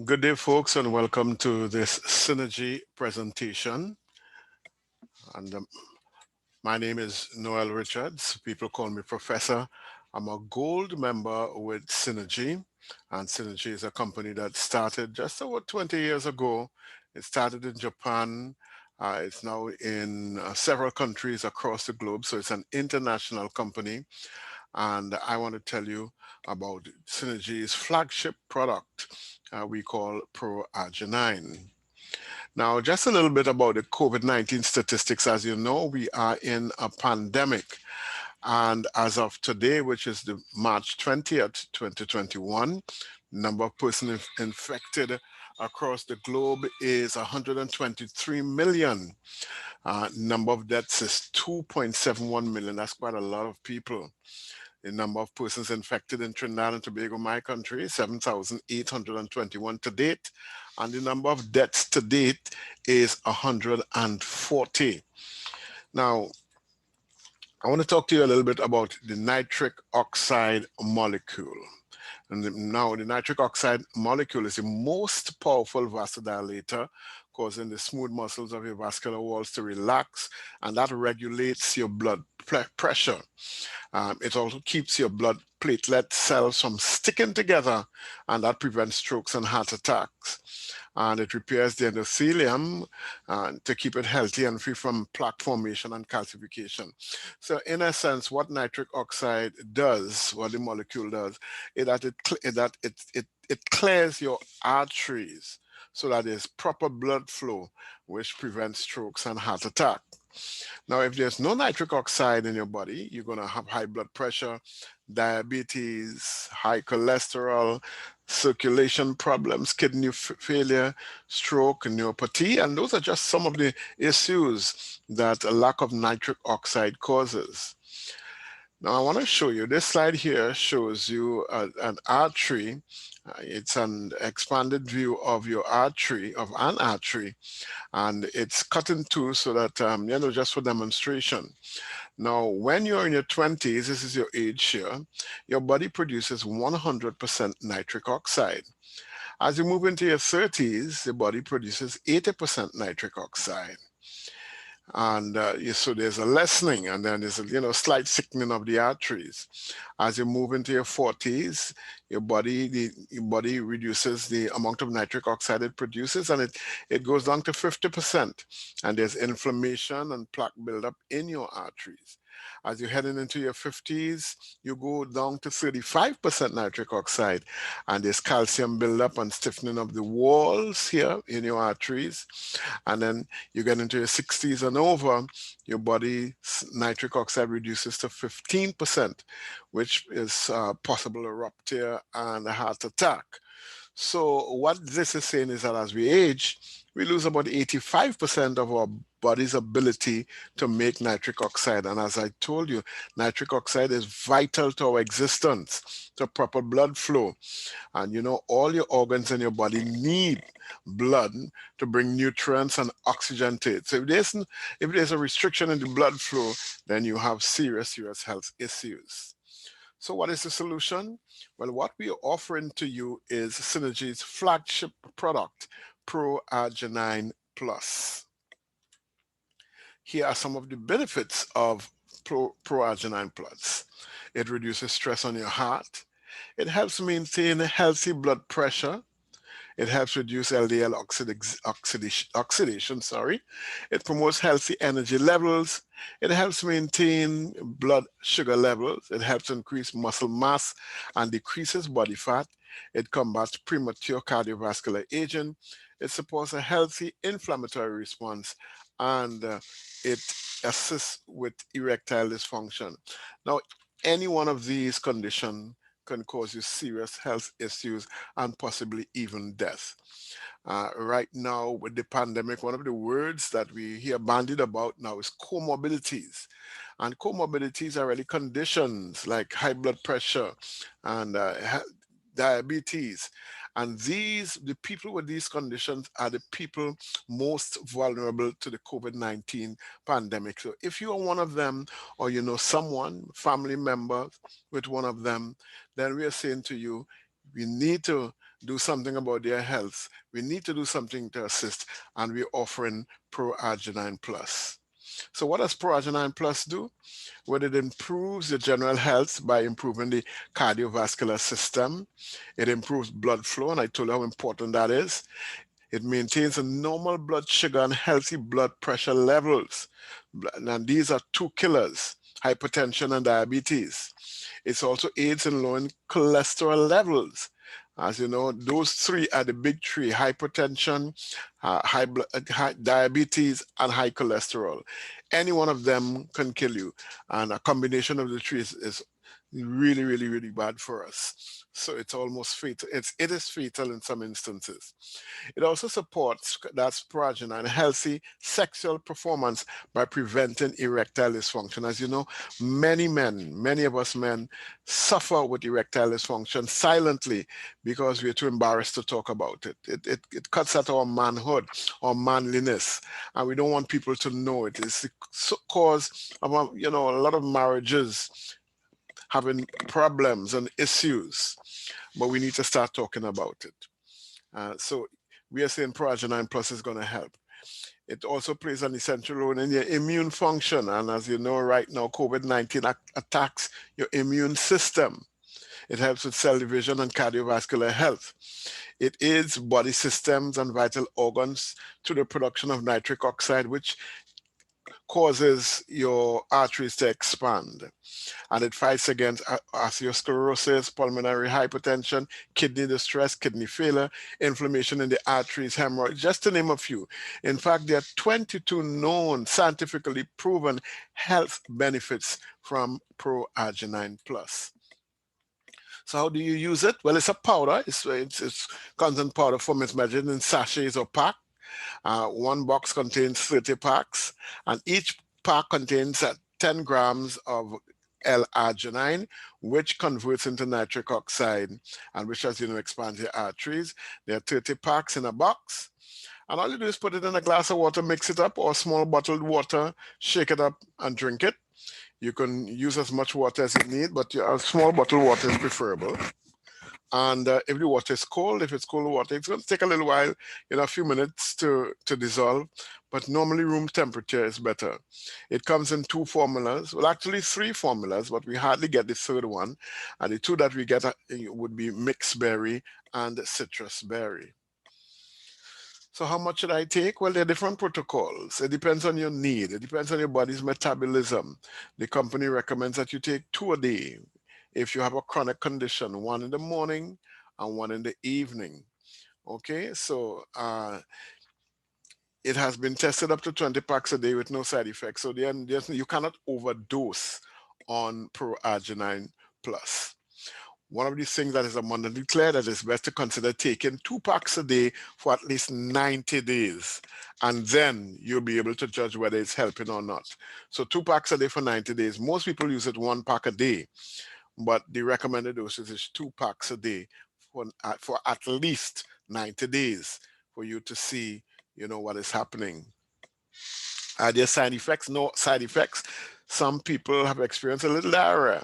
Good day, folks, and welcome to this Synergy presentation. And My name is Noel Richards. People call me Professor. I'm a gold member with Synergy, and Synergy is a company that started just over 20 years ago. It started in Japan. It's now in several countries across the globe, so it's an international company. And I want to tell you about Synergy's flagship product we call Proarginine. Now, just a little bit about the COVID-19 statistics. As you know, we are in a pandemic. And as of today, which is the March 20th, 2021, number of persons infected across the globe is 123 million. Number of deaths is 2.71 million. That's quite a lot of people. The number of persons infected in Trinidad and Tobago, my country, 7,821 to date. And the number of deaths to date is 140. Now, I want to talk to you a little bit about the nitric oxide molecule. Now, the nitric oxide molecule is the most powerful vasodilator, causing the smooth muscles of your vascular walls to relax, and that regulates your blood pressure. It also keeps your blood platelet cells from sticking together, and that prevents strokes and heart attacks. And it repairs the endothelium to keep it healthy and free from plaque formation and calcification. So in essence, what nitric oxide does, what the molecule does, is that it clears your arteries so that there's proper blood flow, which prevents strokes and heart attack. Now, if there's no nitric oxide in your body, you're going to have high blood pressure, diabetes, high cholesterol, circulation problems, kidney failure, stroke, neuropathy, and those are just some of the issues that a lack of nitric oxide causes. Now, I want to show you, this slide here shows you an artery. It's an expanded view of your artery, of an artery, and it's cut in two so that, just for demonstration. Now, when you're in your 20s, this is your age here, your body produces 100% nitric oxide. As you move into your 30s, the body produces 80% nitric oxide. And so there's a lessening, and then there's a slight thickening of the arteries. As you move into your 40s, your body reduces the amount of nitric oxide it produces, and it goes down to 50%. And there's inflammation and plaque buildup in your arteries. As you're heading into your 50s, you go down to 35% nitric oxide, and there's calcium buildup and stiffening of the walls here in your arteries. And then you get into your 60s and over, your body's nitric oxide reduces to 15%, which is possible a rupture and a heart attack. So what this is saying is that as we age, we lose about 85% of our body's ability to make nitric oxide. And as I told you, nitric oxide is vital to our existence, to proper blood flow. And all your organs in your body need blood to bring nutrients and oxygen to it. So if there's a restriction in the blood flow, then you have serious health issues. So what is the solution? Well, what we are offering to you is Synergy's flagship product, Proarginine Plus. Here are some of the benefits of Proarginine Plus. It reduces stress on your heart. It helps maintain healthy blood pressure. It helps reduce LDL oxidation. It promotes healthy energy levels. It helps maintain blood sugar levels. It helps increase muscle mass and decreases body fat. It combats premature cardiovascular aging. It supports a healthy inflammatory response, and it assists with erectile dysfunction. Now, any one of these conditions can cause you serious health issues and possibly even death. Right now, with the pandemic, one of the words that we hear bandied about now is comorbidities. And comorbidities are really conditions like high blood pressure and diabetes. And the people with these conditions are the people most vulnerable to the COVID-19 pandemic. So if you are one of them, or someone, family member with one of them, then we are saying to you, We need to do something about their health. We need to do something to assist, and we're offering Proarginine Plus. So what does Proarginine Plus do? Well, it improves your general health by improving the cardiovascular system. It improves blood flow, and I told you how important that is. It maintains a normal blood sugar and healthy blood pressure levels. And these are two killers, hypertension and diabetes. It also aids in lowering cholesterol levels. As you know, those three are the big three: hypertension, high diabetes, and high cholesterol. Any one of them can kill you. And a combination of the three is really, really, really bad for us. So it's almost fatal. It is fatal in some instances. It also supports, that's progeny, healthy sexual performance by preventing erectile dysfunction. As you know, many of us men suffer with erectile dysfunction silently because we're too embarrassed to talk about it. It cuts at our manhood, our manliness, and we don't want people to know it. It's the cause of, a lot of marriages having problems and issues, but we need to start talking about it. So we are saying Proarginine Plus is going to help. It also plays an essential role in your immune function. And as you know, right now, COVID-19 attacks your immune system. It helps with cell division and cardiovascular health. It aids body systems and vital organs to the production of nitric oxide, which causes your arteries to expand. And it fights against atherosclerosis, pulmonary hypertension, kidney distress, kidney failure, inflammation in the arteries, hemorrhoids, just to name a few. In fact, there are 22 known, scientifically proven health benefits from Proarginine Plus. So how do you use it? Well, it's a powder. It's constant powder form. It's measured in sachets or pack. One box contains 30 packs, and each pack contains 10 grams of L-arginine, which converts into nitric oxide, and which, as you know, expands your arteries. There are 30 packs in a box. And all you do is put it in a glass of water, mix it up, or small bottled water, shake it up and drink it. You can use as much water as you need, but a small bottled water is preferable. And if the water is cold, if it's cold water, it's going to take a little while, a few minutes to dissolve. But normally room temperature is better. It comes in two formulas, well, actually three formulas, but we hardly get the third one. And the two that we get would be mixed berry and citrus berry. So how much should I take? Well, there are different protocols. It depends on your need. It depends on your body's metabolism. The company recommends that you take 2 a day. If you have a chronic condition, 1 in the morning and 1 in the evening. Okay, so it has been tested up to 20 packs a day with no side effects. So you cannot overdose on Proarginine Plus. One of these things that is abundantly clear that it's best to consider taking 2 packs a day for at least 90 days. And then you'll be able to judge whether it's helping or not. So 2 packs a day for 90 days. Most people use it 1 pack a day, but the recommended dosage is 2 packs a day for at least 90 days for you to see, what is happening. Are there side effects? No side effects. Some people have experienced a little diarrhea,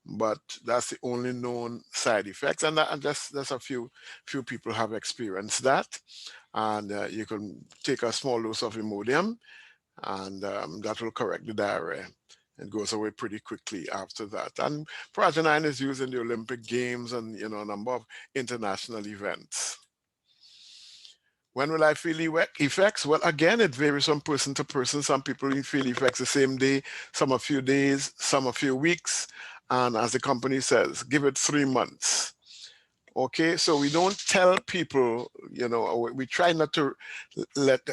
but that's the only known side effects, and that's a few people have experienced that. And you can take a small dose of Imodium, and that will correct the diarrhea. It goes away pretty quickly after that. And Proarginine is used in the Olympic Games and a number of international events. When will I feel effects? Well, again, it varies from person to person. Some people feel effects the same day, some a few days, some a few weeks. And as the company says, give it 3 months. Okay, so we don't tell people, we try not to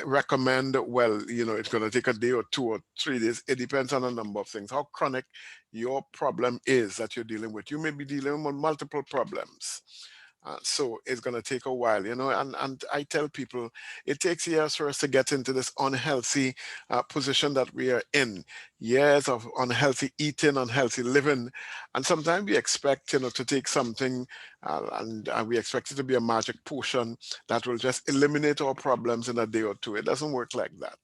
recommend, well, it's going to take a day or 2 or 3 days. It depends on a number of things. How chronic your problem is that you're dealing with. You may be dealing with multiple problems. So it's going to take a while, and I tell people it takes years for us to get into this unhealthy position that we are in. Years of unhealthy eating, unhealthy living. And sometimes we expect, to take something and we expect it to be a magic potion that will just eliminate our problems in a day or two. It doesn't work like that.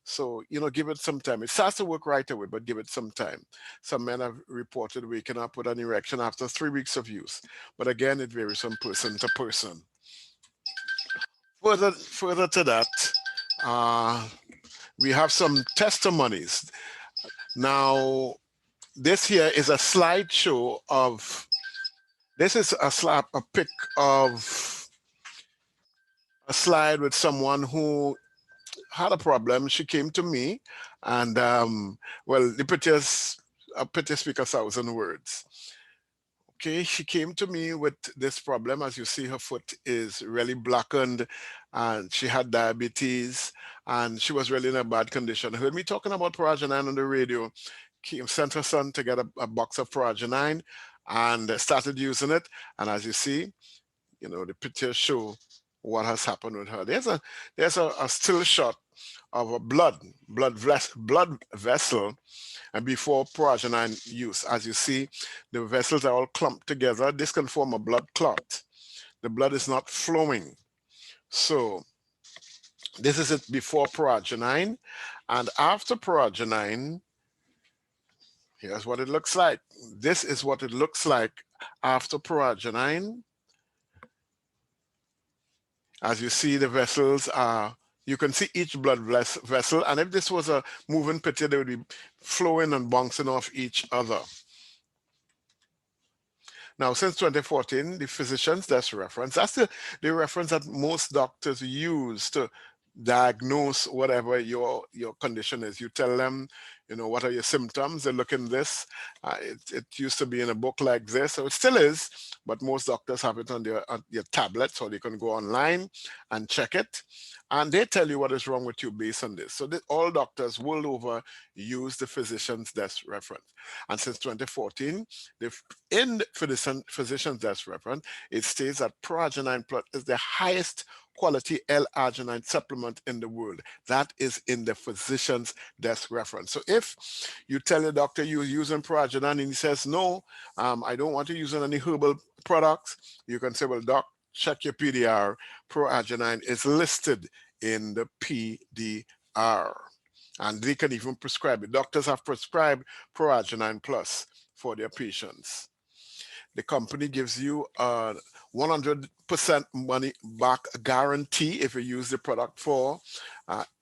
So, give it some time. It starts to work right away, but give it some time. Some men have reported waking up with an erection after 3 weeks of use. But again, it varies from person to person. Further to that, uh, we have some testimonies. Now, this here is a slideshow of, this is a pic of a slide with someone who had a problem. She came to me, and well, a picture speak 1,000 words. Okay, she came to me with this problem. As you see, her foot is really blackened, and she had diabetes, and she was really in a bad condition. Heard me talking about Proarginine on the radio, came, sent her son to get a box of Proarginine, and started using it. And as you see, the pictures show what has happened with her. There's a still shot of a blood vessel, and before Proarginine use. As you see, the vessels are all clumped together. This can form a blood clot. The blood is not flowing. So this is it before Proarginine. And after Proarginine, here's what it looks like. This is what it looks like after Proarginine. As you see, the vessels are, you can see each blood vessel, and if this was a moving picture, they would be flowing and bouncing off each other. Now, since 2014, the physician's desk reference, that's the reference that most doctors use to diagnose whatever your condition is. You tell them, what are your symptoms? They look in this. It used to be in a book like this, so it still is, but most doctors have it on their tablet, so they can go online and check it. And they tell you what is wrong with you based on this. So all doctors world over use the physician's desk reference. And since 2014, in physician's desk reference, it states that Proarginine Plus is the highest quality L-arginine supplement in the world. That is in the physician's desk reference. So if you tell your doctor you're using Proarginine and he says, no, I don't want to use any herbal products, you can say, well, doc, check your PDR. Proarginine is listed in the PDR. And they can even prescribe it. Doctors have prescribed Proarginine Plus for their patients. The company gives you a 100% money back guarantee if you use the product for.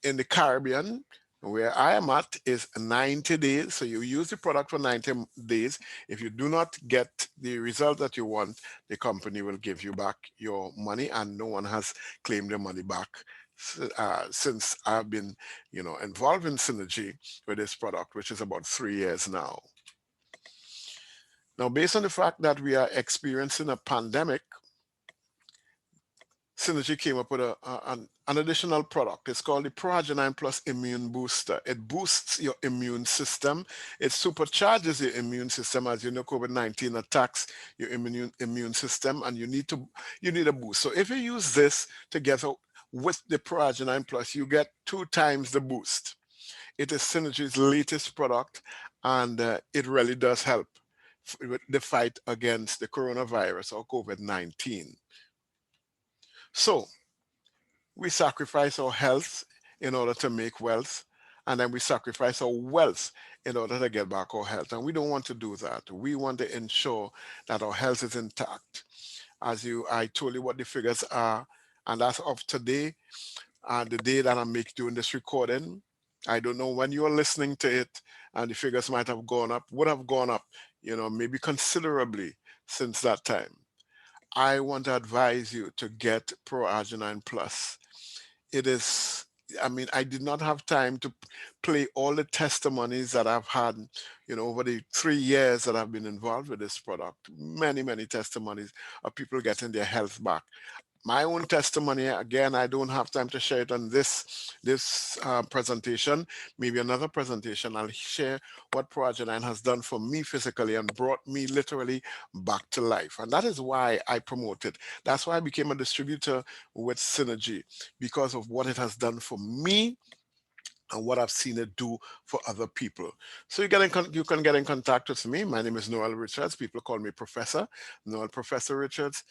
In the Caribbean, where I am at, is 90 days. So you use the product for 90 days. If you do not get the result that you want, the company will give you back your money, and no one has claimed their money back since I've been, involved in Synergy with this product, which is about 3 years now. Now, based on the fact that we are experiencing a pandemic, Synergy came up with an additional product. It's called the Proarginine Plus Immune Booster. It boosts your immune system. It supercharges your immune system. As you know, COVID-19 attacks your immune system, and you need a boost. So if you use this together with the Proarginine Plus, you get 2 times the boost. It is Synergy's latest product, and it really does help with the fight against the coronavirus or COVID-19. So we sacrifice our health in order to make wealth, and then we sacrifice our wealth in order to get back our health. And we don't want to do that. We want to ensure that our health is intact. I told you what the figures are, and as of today, the day that I'm doing this recording, I don't know when you're listening to it, and the figures might have gone up, would have gone up, maybe considerably since that time. I want to advise you to get Proarginine Plus. It is, I did not have time to play all the testimonies that I've had, over the 3 years that I've been involved with this product. Many, many testimonies of people getting their health back. My own testimony, again, I don't have time to share it on this presentation. Maybe another presentation, I'll share what Proarginine has done for me physically and brought me literally back to life. And that is why I promote it. That's why I became a distributor with Synergy, because of what it has done for me and what I've seen it do for other people. So you can get in contact with me. My name is Noel Richards. People call me Professor Noel, Professor Richards.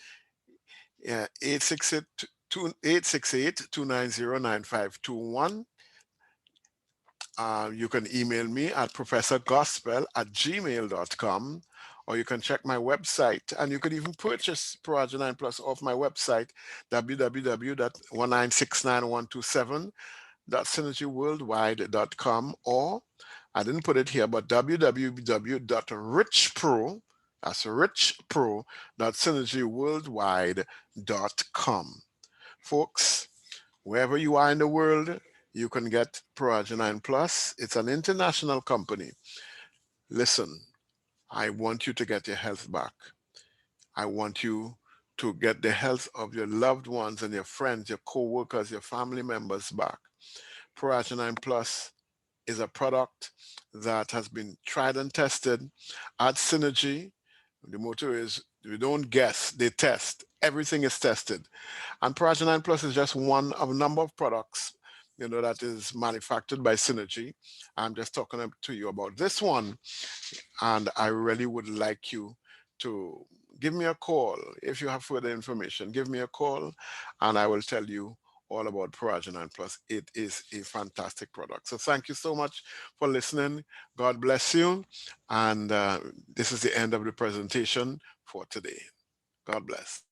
Yeah, 868-290-9521. You can email me at professorgospel@gmail.com, or you can check my website, and you can even purchase Proarginine Plus off my website, www.1969127.synergyworldwide.com, or I didn't put it here, but www.richpro, that's richpro.synergyworldwide.com. Folks, wherever you are in the world, you can get Proarginine Plus. It's an international company. Listen, I want you to get your health back. I want you to get the health of your loved ones and your friends, your co-workers, your family members back. Proarginine Plus is a product that has been tried and tested at Synergy. The motto is we don't guess, they test. Everything is tested. And Proarginine Plus is just one of a number of products, that is manufactured by Synergy. I'm just talking to you about this one, and I really would like you to give me a call. If you have further information, give me a call, and I will tell you all about Proarginine Plus. It is a fantastic product. So thank you so much for listening. God bless you. And this is the end of the presentation for today. God bless.